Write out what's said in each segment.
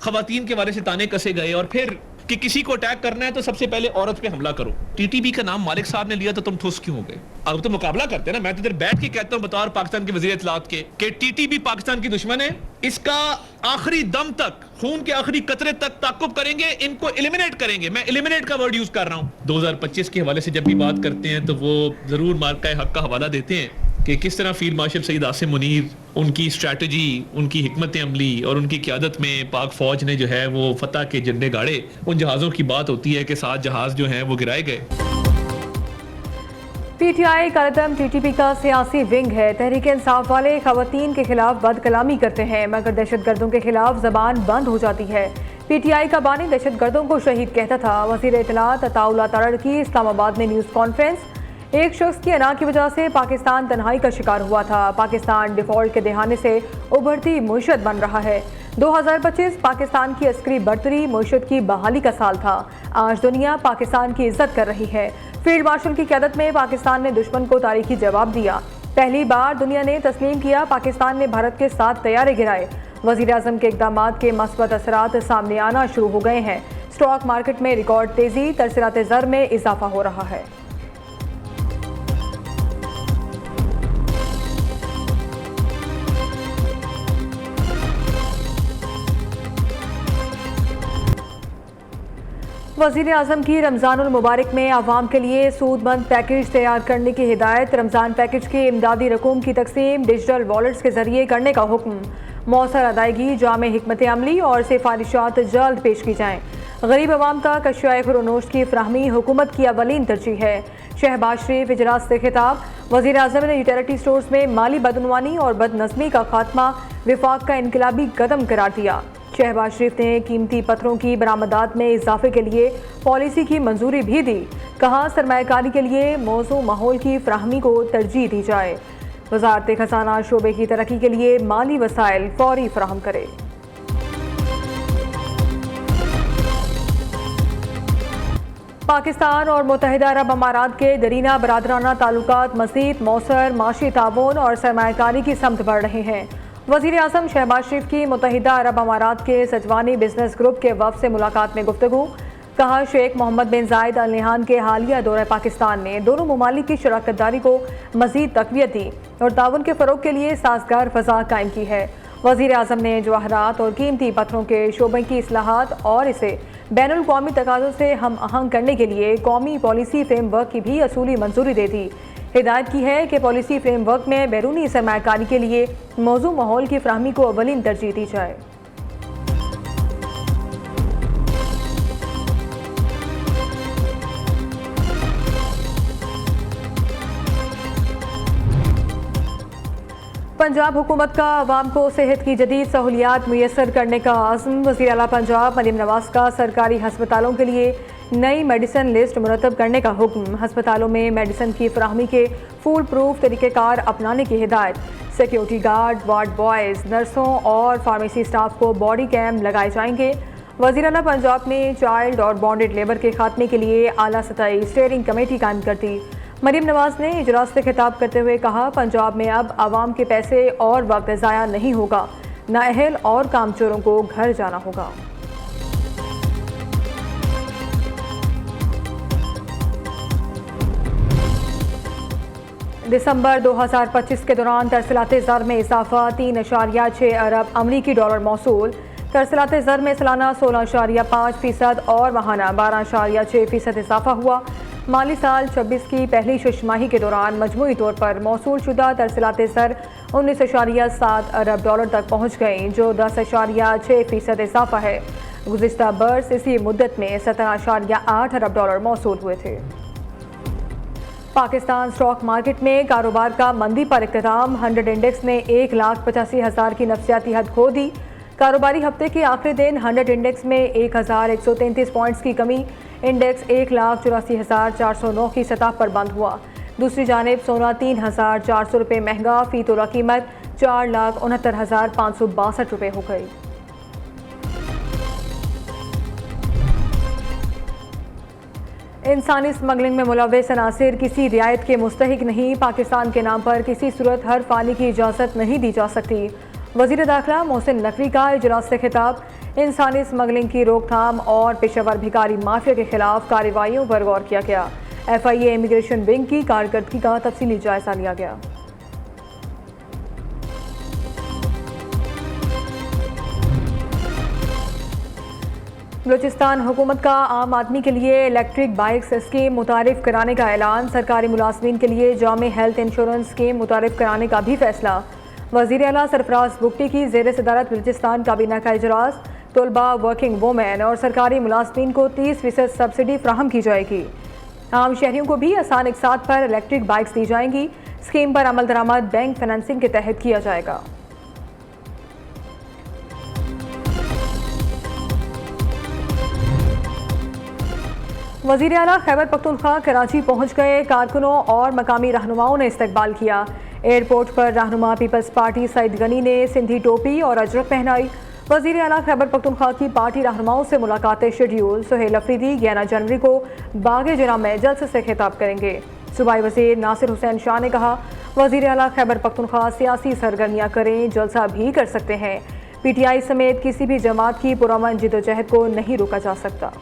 खवातीन के बारे से ताने कसे गए, और फिर कि किसी को अटैक करना है तो सबसे पहले औरत पे हमला करो। टीटीपी का नाम मालिक साहब ने लिया तो तुम ठुस क्यों हो गए? अब तो मुकाबला करते हैं ना। मैं तो इधर बैठ के कहता हूं बतौर पाकिस्तान के वजीर इत्तलात के कि टीटीपी पाकिस्तान की दुश्मन है, इसका आखिरी दम तक, खून के आखिरी कतरे तक ताकुब करेंगे, इनको एलिमिनेट करेंगे। मैं एलिमिनेट का वर्ड यूज कर रहा हूं। 2025 के हवाले से जब भी बात करते हैं तो वो जरूर मार्का हक का हवाला देते हैं कि किस तरह फील्ड मार्शल सईद आसिम मुनीर, उनकी स्ट्रैटेजी, उनकी हिकमत अमली और उनकी क़यादत में पाक फौज ने जो है वो फतह के झंडे गाड़े। उन जहाज़ों की बात होती है कि 7 जहाज़ जो हैं वो गिराए गए। पीटीआई कायदम टीटीपी का सियासी विंग है। तहरीक इंसाफ वाले खवातीन के खिलाफ बदकलामी करते हैं मगर दहशतगर्दों के खिलाफ जबान बंद हो जाती है। पीटीआई का बानी दहशतगर्दों को शहीद कहता था। वज़ीर इत्तलात अताउल्लाह तारड़ की इस्लामाबाद में न्यूज़ कॉन्फ्रेंस। एक शख्स की अना की वजह से पाकिस्तान तन्हाई का शिकार हुआ था। पाकिस्तान डिफॉल्ट के दहाने से उभरती मुईशत बन रहा है। 2025 पाकिस्तान की अस्करी बर्तरी मुईशत की बहाली का साल था। आज दुनिया पाकिस्तान की इज्जत कर रही है। फील्ड मार्शल की क़यादत में पाकिस्तान ने दुश्मन को तारीखी जवाब दिया। पहली बार दुनिया ने तस्लीम किया पाकिस्तान ने भारत के 7 तैयारे गिराए। वज़ीर आज़म के इक़दामात के मस्बत असरात सामने आना शुरू हो गए हैं। स्टॉक मार्केट में रिकॉर्ड तेज़ी, तरसीलात ज़र में इजाफा हो रहा है। वज़ीर आज़म की रमज़ानुल मुबारक में आवाम के लिए सूदबंद पैकेज तैयार करने की हिदायत। रमज़ान पैकेज की इमदादी रकूम की तकसीम डिजिटल वॉलेट्स के जरिए करने का हुक्म। मौसर अदायगी, जामे हिकमत अमली और सिफारिशात जल्द पेश की जाएँ। गरीब अवाम तक अशियाए खुरोनोश की फ्राहमी हुकूमत की अवलीन तरजीह है। शहबाज शरीफ इजलास से खिताब। वज़ीर आज़म ने यूटिलिटी स्टोर्स में माली बदनवानी और बदनज़मी का खात्मा विफाक का इनकलाबी कदम करार दिया। शहबाज शरीफ ने कीमती पत्थरों की बरामदात में इजाफे के लिए पॉलिसी की मंजूरी भी दी। कहा सरमायाकारी के लिए मौजू माहौल की फ्राहमी को तरजीह दी जाए। वज़ारत खजाना शोबे की तरक्की के लिए माली वसाइल फौरी फराहम करे। पाकिस्तान और मुत्तहिदा अरब अमारात के दरीना बरादराना ताल्लुकात मज़ीद मौसर माशी ताउन और सरमायाकारी की समत बढ़ रहे हैं। वज़ीर आज़म शहबाज शरीफ की मुत्तहिदा अरब अमारात के सजवानी बिजनेस ग्रुप के वफ़द से मुलाकात में गुफ्तगू। कहा शेख मोहम्मद बिन जायद अल नहान के हालिया दौरे पाकिस्तान ने दोनों ममालिक की शराकत दारी को मज़ीद तक़वियत दी और ताउन के फ़रोग़ के लिए साज़गार फ़ज़ा कायम की है। वज़ीर आज़म ने जवाहरात और कीमती पत्थरों के शोबे की इस्लाहात और इसे बैनुल क़ौमी तकाज़ों से हम आहंग करने के लिए कौमी पॉलिसी फ्रेमवर्क की भी असूली मंजूरी दे दी। हिदायत की है कि पॉलिसी फ्रेमवर्क में बैरूनी सरमायाकारी के लिए मौजू माहौल की फ्राहमी को अवलीन तरजीह दी जाए। पंजाब हुकूमत का अवाम को सेहत की जदीद सहूलियात मुयसर करने का आज़म। वज़ीर आला पंजाब मरीम नवाज़ का सरकारी हस्पतालों के लिए नई मेडिसिन लिस्ट मुरतब करने का हुक्म। हस्पतालों में मेडिसिन की फराहमी के फूल प्रूफ तरीक़ेकार अपनाने की हिदायत। सिक्योरिटी गार्ड, वार्ड बॉयज़, नर्सों और फार्मेसी स्टाफ को बॉडी कैम लगाए जाएंगे। वज़ीर आला पंजाब ने चाइल्ड और बॉन्डेड लेबर के खात्मे के लिए आला सतही स्टीयरिंग कमेटी कायम कर दी। मरीम नवाज़ ने इजलास से खिताब करते हुए कहा पंजाब में अब आवाम के पैसे और वक्त ज़ाया नहीं होगा, नाअहल और कामचोरों को घर जाना होगा। दिसंबर 2025 के दौरान तरसीलात ज़र में इजाफा 3.6 अरब अमरीकी डॉलर मौसूल। तरसीलात ज़र में सालाना 16.5% और माहाना 12.6% इजाफा हुआ। माली साल 26 की पहली छमाही के दौरान मजमूई तौर पर मौसूल शुदा तरसीलात ज़र 19.7 अरब डॉलर तक पहुँच गई, जो 10.6% इजाफा है। गुज़िश्ता बरस इसी मुद्दत में 17.8 अरब डॉलर मौसूल हुए थे। पाकिस्तान स्टॉक मार्केट में कारोबार का मंदी पर इख्तिताम। 100 इंडेक्स ने 1,85,000 की नफसियाती हद खो दी। कारोबारी हफ्ते के आखिरी दिन 100 इंडेक्स में 1,133 पॉइंट्स की कमी, इंडेक्स 1,84,409 की सतह पर बंद हुआ। दूसरी जानिब सोना 3,400 रुपये महंगा, फी तोला कीमत 4,69,562 रुपये हो गई। इंसानी स्मगलिंग में मुलव्वस अनासिर किसी रियायत के मुस्तहिक नहीं। पाकिस्तान के नाम पर किसी सूरत हर फानी की इजाज़त नहीं दी जा सकती। वज़ीर दाखिला मोहसिन नकवी का इजलास से खिताब। इंसानी स्मगलिंग की रोकथाम और पेशेवर भिखारी माफिया के खिलाफ कार्रवाइयों पर गौर किया गया। FIA इमिग्रेशन विंग की कारकर्दगी का तफसीली जायजा लिया गया। बलूचिस्तान हुकूमत का आम आदमी के लिए इलेक्ट्रिक बाइक्स स्कीम मुतारिफ कराने का ऐलान। सरकारी मुलाजमीन के लिए जामे हेल्थ इंश्योरेंस स्कीम मुतारिफ कराने का भी फैसला। वज़ीर आला सरफराज बुगटी की ज़ेर सदारत बलूचिस्तान काबीना का इजलास। तलबा, वर्किंग वुमेन और सरकारी मुलाजमीन को 30% सब्सिडी फ्राहम की जाएगी। आम शहरियों को भी आसान इकसात पर इलेक्ट्रिक बाइक्स दी जाएंगी। स्कीम पर अमल दरामद बैंक फाइनेंसिंग के तहत किया जाएगा। वज़ीर आला खैबर पख्तूनख्वा कराची पहुंच गए। कारकुनों और मकामी रहनुमाओं ने इस्तकबाल किया। एयरपोर्ट पर रहनुमा पीपल्स पार्टी सईद गनी ने सिंधी टोपी और अजरक पहनाई। वज़ीर आला खैबर पख्तूनख्वा की पार्टी रहनुमाओं से मुलाकातें शेड्यूल। सुहेल अफरीदी 11 जनवरी को बाग जिना में जल्से से खिताब करेंगे। सूबाई वज़ीर नासिर हुसैन शाह ने कहा, वज़ीर आला खैबर पख्तूनख्वा सियासी सरगर्मियाँ करें, जलसा भी कर सकते हैं। PTI समेत किसी भी जमात की पुरअमन जिद्दोजहद को नहीं रोका जा सकता।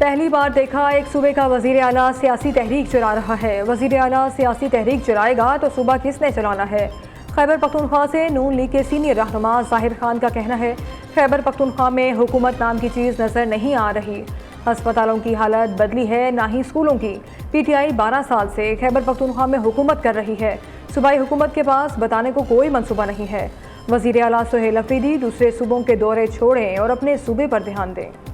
पहली बार देखा एक सूबे का वज़ीर आला सियासी तहरीक चला रहा है। वज़ीर आला सियासी तहरीक चलाएगा तो सूबा किसने चलाना है? खैबर पख्तूनख्वा से नून लीग के सीनियर रहनुमा ज़ाहिर खान का कहना है, खैबर पख्तूनख्वा में हुकूमत नाम की चीज़ नज़र नहीं आ रही। अस्पतालों की हालत बदली है, ना ही स्कूलों की। PTI 12 साल से खैबर पख्तूनख्वा में हुकूमत कर रही है। सूबाई हुकूमत के पास बताने को कोई मनसूबा नहीं है। वज़ीर आला सुहेल अफरीदी दूसरे सूबों के दौरे छोड़ें और अपने सूबे पर ध्यान दें।